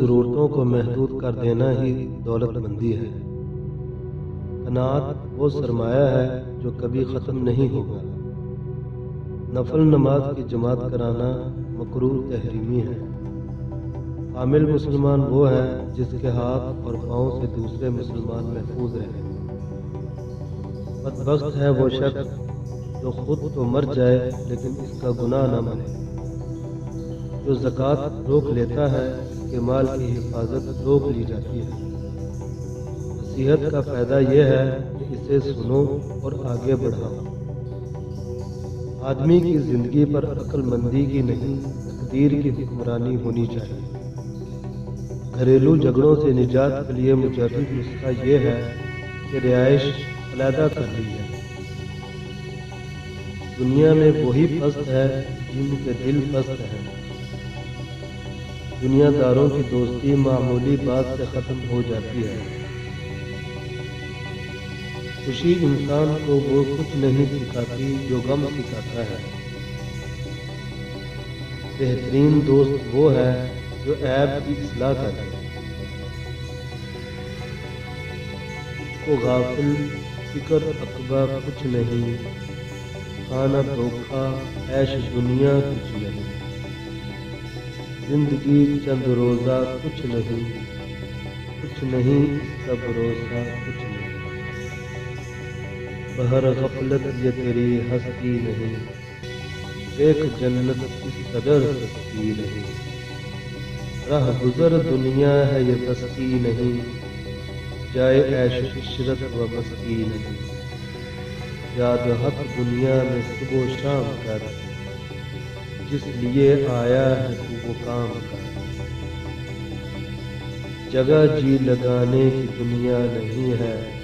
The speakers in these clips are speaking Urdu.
ضرورتوں کو محدود کر دینا ہی دولت مندی ہے۔ قناعت وہ سرمایہ ہے جو کبھی ختم نہیں ہوگا۔ نفل نماز کی جماعت کرانا مکروہ تحریمی ہے۔ کامل مسلمان وہ ہے جس کے ہاتھ اور پاؤں سے دوسرے مسلمان محفوظ رہیں۔ بدبخت ہے وہ شخص جو خود تو مر جائے لیکن اس کا گناہ نہ مرے۔ جو زکوٰۃ روک لیتا ہے اس کے مال کی حفاظت روک لی جاتی ہے۔ نصیحت کا فائدہ یہ ہے کہ اسے سنو اور آگے بڑھاؤ۔ آدمی کی زندگی پر عقل مندی کی نہیں تقدیر کی حکمرانی ہونی چاہیے۔ گھریلو جھگڑوں سے نجات کے لیے مجرد نسخہ یہ ہے کہ رہائش علیحدہ کر لی جائے۔ دنیا میں وہی پست ہے جن کے دل پست ہیں۔ دنیا داروں کی دوستی معمولی بات سے ختم ہو جاتی ہے۔ خوشی انسان کو وہ کچھ نہیں سکھاتی جو غم سکھاتا ہے۔ بہترین دوست وہ ہے جو عیب کی اصلاح کرے۔ کو غافل فکر عقبہ کچھ نہیں، کھانا دھوکا عیش دنیا کچھ نہیں۔ زندگی چند روزہ کچھ نہیں اس کا بھروسہ کچھ نہیں۔ بہر غفلت یہ تیری ہستی نہیں، دیکھ جنت اس قدر سستی نہیں۔ راہ گزر دنیا ہے یہ بستی نہیں، جائے عیش عشرت و مستی نہیں۔ یاد حق دنیا میں صبح و شام کر، جس لیے آیا ہے تو وہ کام کر۔ جگہ جی لگانے کی دنیا نہیں ہے،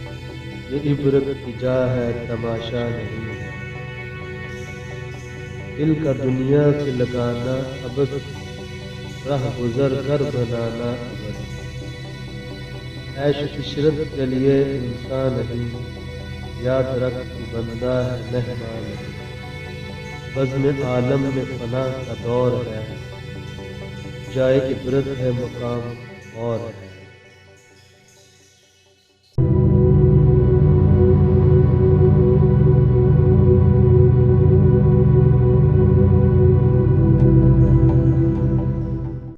یہ عبرت کی جا ہے تماشا نہیں ہے۔ دل کا دنیا سے لگانا عبث، راہ گزر کر بنانا عبث۔ عیش عشرت کے لیے انسان نہیں، یاد رکھ تو بندہ ہے مہمان نہیں۔ بزم عالم میں فنا کا دور ہے، جائے عبرت ہے مقام اور ہے۔